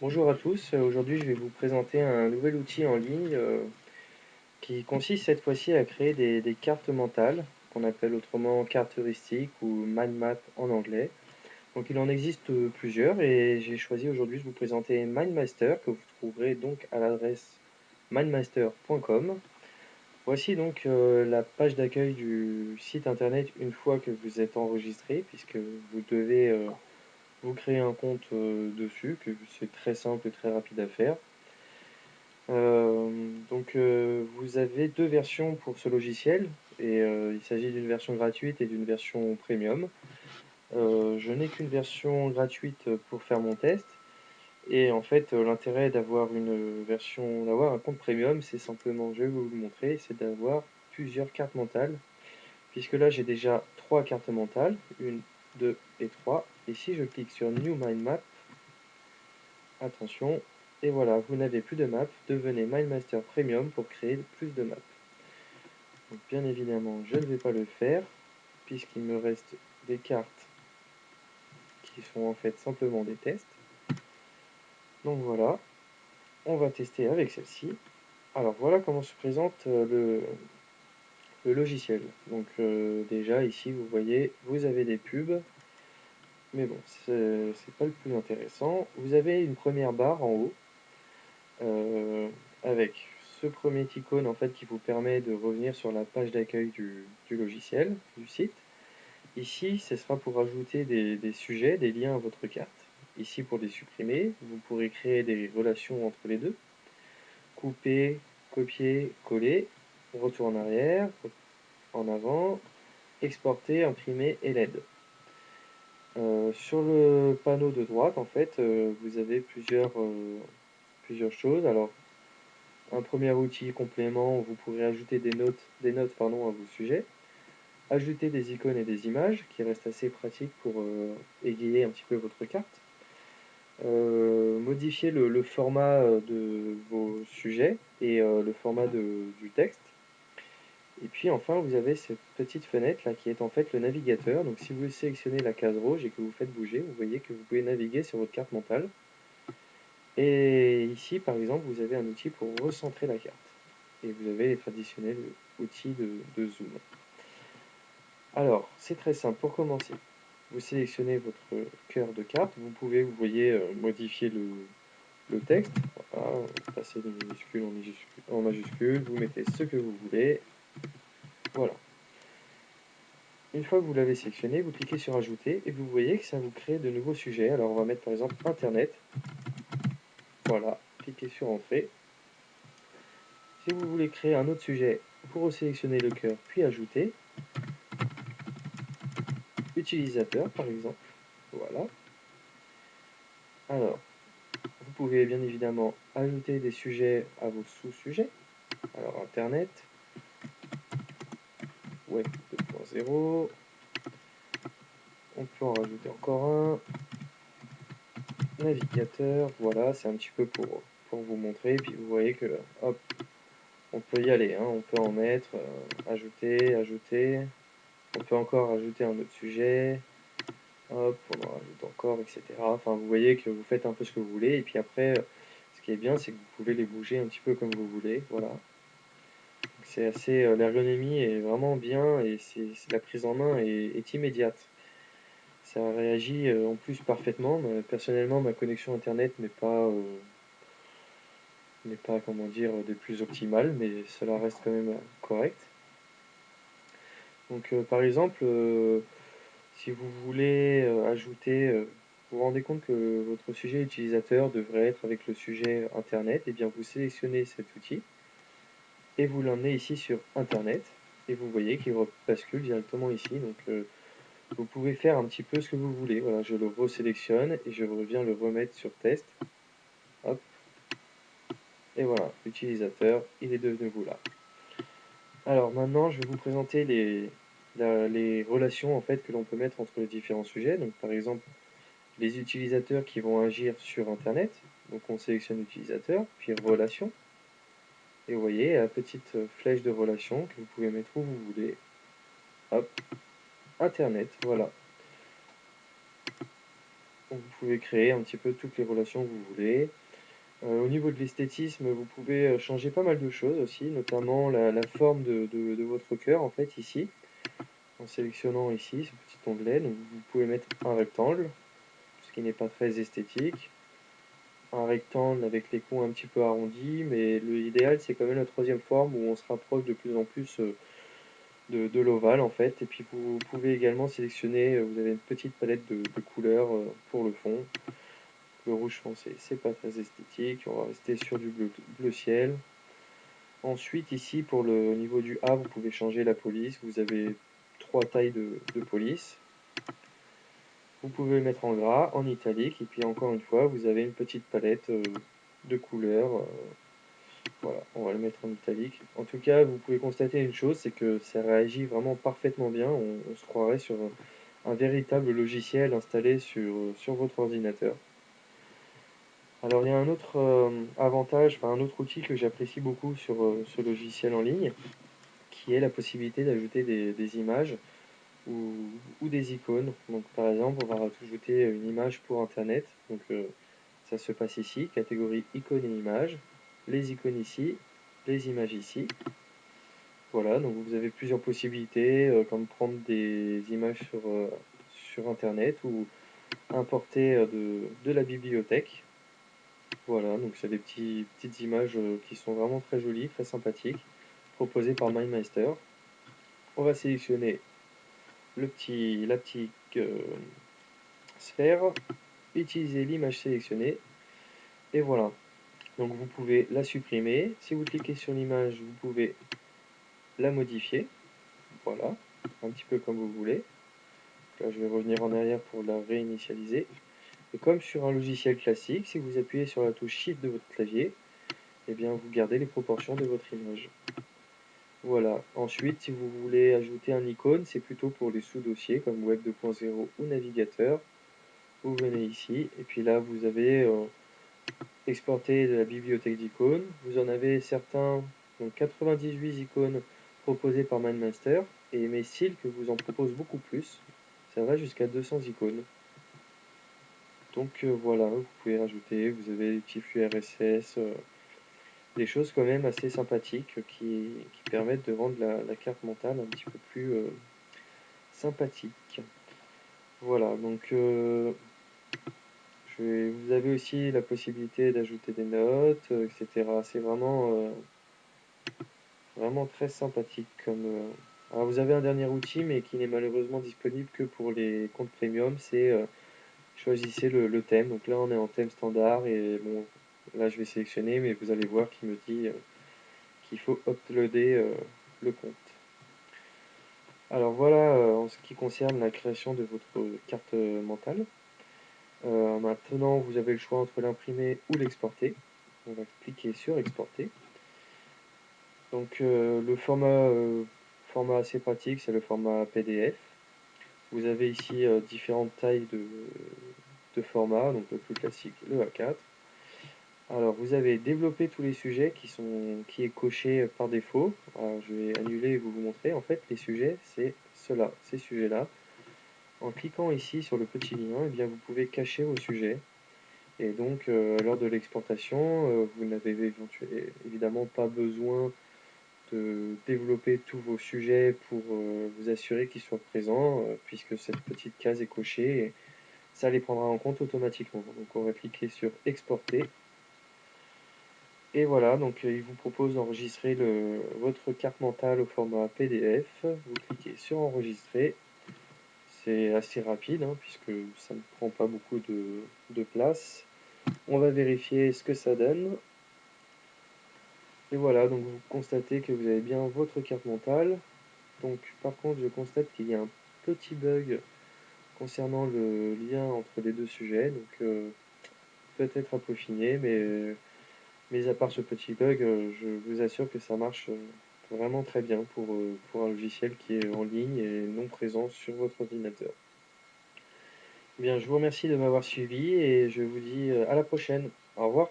Bonjour à tous, aujourd'hui je vais vous présenter un nouvel outil en ligne qui consiste cette fois-ci à créer des cartes mentales, qu'on appelle autrement cartes heuristiques ou mind map en anglais. Donc il en existe plusieurs et j'ai choisi aujourd'hui de vous présenter MindMaster que vous trouverez donc à l'adresse mindmaster.com. Voici donc la page d'accueil du site internet une fois que vous êtes enregistré, puisque vous devez vous créer un compte dessus, que c'est très simple et très rapide à faire. Vous avez deux versions pour ce logiciel et il s'agit d'une version gratuite et d'une version premium. Je n'ai qu'une version gratuite pour faire mon test et en fait l'intérêt d'avoir un compte premium, c'est simplement, je vais vous le montrer, c'est d'avoir plusieurs cartes mentales, puisque là j'ai déjà trois cartes mentales, une, deux et trois, et si je clique sur New Mind Map, attention, et voilà, vous n'avez plus de map, devenez MindMaster Premium pour créer plus de maps. Donc bien évidemment, je ne vais pas le faire, puisqu'il me reste des cartes qui sont en fait simplement des tests. Donc voilà, on va tester avec celle-ci. Alors voilà comment se présente le logiciel. Donc déjà ici, vous voyez, vous avez des pubs, mais bon, c'est pas le plus intéressant. Vous avez une première barre en haut, euh, avec ce premier icône en fait qui vous permet de revenir sur la page d'accueil du logiciel, du site. Ici, ce sera pour ajouter des sujets, des liens à votre carte. Ici, pour les supprimer, vous pourrez créer des relations entre les deux. Couper, copier, coller, retour en arrière, en avant, exporter, imprimer et LED. Sur le panneau de droite, en fait, vous avez plusieurs choses. Alors, un premier outil complément, vous pourrez ajouter des notes pardon, à vos sujets. Ajouter des icônes et des images, qui restent assez pratiques pour égayer un petit peu votre carte. Modifier le format de vos sujets et le format du texte. Et puis enfin, vous avez cette petite fenêtre là qui est en fait le navigateur. Donc si vous sélectionnez la case rouge et que vous faites bouger, vous voyez que vous pouvez naviguer sur votre carte mentale. Et ici, par exemple, vous avez un outil pour recentrer la carte. Et vous avez les traditionnels outils de zoom. Alors, c'est très simple. Pour commencer, vous sélectionnez votre cœur de carte. Vous pouvez, vous voyez, modifier le texte. Voilà, passer de minuscule en majuscule. Vous mettez ce que vous voulez. Voilà. Une fois que vous l'avez sélectionné, vous cliquez sur Ajouter et vous voyez que ça vous crée de nouveaux sujets. Alors, on va mettre par exemple Internet. Voilà. Cliquez sur Entrée. Si vous voulez créer un autre sujet, vous resélectionnez le cœur puis Ajouter. Utilisateur, par exemple. Voilà. Alors, vous pouvez bien évidemment ajouter des sujets à vos sous-sujets. Alors Internet, Web 2.0, on peut en rajouter encore un, navigateur, voilà, c'est un petit peu pour vous montrer, puis vous voyez que, hop, on peut y aller, hein, on peut en mettre, ajouter, ajouter, on peut encore ajouter un autre sujet, hop, on en rajoute encore, etc. Enfin, vous voyez que vous faites un peu ce que vous voulez, et puis après, ce qui est bien, c'est que vous pouvez les bouger un petit peu comme vous voulez, voilà. C'est assez, l'ergonomie est vraiment bien et la prise en main est immédiate. Ça réagit en plus parfaitement. Personnellement, ma connexion internet n'est pas comment dire des plus optimales, mais cela reste quand même correct. Donc par exemple, si vous voulez ajouter, vous vous rendez compte que votre sujet utilisateur devrait être avec le sujet internet, et bien vous sélectionnez cet outil et vous l'emmenez ici sur internet et vous voyez qu'il bascule directement ici. Donc vous pouvez faire un petit peu ce que vous voulez. Voilà, je le resélectionne et je reviens le remettre sur test. Hop. Et voilà, l'utilisateur, il est de nouveau là. Alors maintenant, je vais vous présenter les relations en fait que l'on peut mettre entre les différents sujets. Donc par exemple, les utilisateurs qui vont agir sur Internet. Donc on sélectionne utilisateur, puis relation. Et vous voyez la petite flèche de relation que vous pouvez mettre où vous voulez. Hop, Internet, voilà. Donc, vous pouvez créer un petit peu toutes les relations que vous voulez. Au niveau de l'esthétisme, vous pouvez changer pas mal de choses aussi, notamment la forme de votre cœur, en fait, ici. En sélectionnant ici ce petit onglet, donc vous pouvez mettre un rectangle, ce qui n'est pas très esthétique. Un rectangle avec les coins un petit peu arrondis, mais l'idéal c'est quand même la troisième forme où on se rapproche de plus en plus de l'ovale en fait. Et puis vous pouvez également sélectionner, vous avez une petite palette de couleurs pour le fond. Le rouge foncé, c'est pas très esthétique, on va rester sur du bleu ciel. Ensuite ici pour le niveau du A, vous pouvez changer la police, vous avez trois tailles de police. Vous pouvez le mettre en gras, en italique, et puis encore une fois, vous avez une petite palette de couleurs. Voilà, on va le mettre en italique. En tout cas, vous pouvez constater une chose, c'est que ça réagit vraiment parfaitement bien. On se croirait sur un véritable logiciel installé sur votre ordinateur. Alors, il y a un autre avantage, enfin un autre outil que j'apprécie beaucoup sur ce logiciel en ligne, qui est la possibilité d'ajouter des images ou, ou des icônes. Donc, par exemple, on va rajouter une image pour Internet. Donc, ça se passe ici, catégorie icônes et images. Les icônes ici, les images ici. Voilà, donc vous avez plusieurs possibilités, comme prendre des images sur Internet ou importer de la bibliothèque. Voilà, donc c'est des petites images qui sont vraiment très jolies, très sympathiques, proposées par MindMeister. On va sélectionner la petite sphère, utiliser l'image sélectionnée, et voilà. Donc vous pouvez la supprimer. Si vous cliquez sur l'image, vous pouvez la modifier. Voilà, un petit peu comme vous voulez. Là, je vais revenir en arrière pour la réinitialiser. Et comme sur un logiciel classique, si vous appuyez sur la touche Shift de votre clavier, eh bien, vous gardez les proportions de votre image. Voilà. Ensuite, si vous voulez ajouter un icône, c'est plutôt pour les sous-dossiers comme Web 2.0 ou Navigateur. Vous venez ici, et puis là, vous avez exporté de la bibliothèque d'icônes. Vous en avez certains, donc 98 icônes proposées par MindMaster, et mes styles que vous en propose beaucoup plus. Ça va jusqu'à 200 icônes. Donc voilà, vous pouvez rajouter, vous avez des petits flux RSS, des choses quand même assez sympathiques qui permettent de rendre la carte mentale un petit peu plus sympathique. Voilà, donc vous avez aussi la possibilité d'ajouter des notes, etc. C'est vraiment très sympathique comme. Alors vous avez un dernier outil, mais qui n'est malheureusement disponible que pour les comptes premium, c'est choisissez le thème. Donc là on est en thème standard et bon, là je vais sélectionner, mais vous allez voir qu'il me dit qu'il faut uploader le compte. Alors voilà en ce qui concerne la création de votre carte mentale. Maintenant vous avez le choix entre l'imprimer ou l'exporter. On va cliquer sur exporter. Donc le format assez pratique, c'est le format PDF. Vous avez ici différentes tailles de format, donc le plus classique, le A4. Alors vous avez développé tous les sujets qui est coché par défaut. Alors, je vais annuler et vous montrer. En fait, les sujets, c'est cela, ces sujets-là. En cliquant ici sur le petit lien, eh bien, vous pouvez cacher vos sujets. Et donc, lors de l'exportation, vous n'avez évidemment pas besoin de développer tous vos sujets pour vous assurer qu'ils soient présents, puisque cette petite case est cochée et ça les prendra en compte automatiquement. Donc, on va cliquer sur exporter. Et voilà, donc il vous propose d'enregistrer votre carte mentale au format PDF. Vous cliquez sur enregistrer. C'est assez rapide hein, puisque ça ne prend pas beaucoup de place. On va vérifier ce que ça donne. Et voilà, donc vous constatez que vous avez bien votre carte mentale. Donc par contre, je constate qu'il y a un petit bug concernant le lien entre les deux sujets. Donc peut-être à peaufiner, mais à part ce petit bug, je vous assure que ça marche vraiment très bien pour un logiciel qui est en ligne et non présent sur votre ordinateur. Bien, je vous remercie de m'avoir suivi et je vous dis à la prochaine. Au revoir.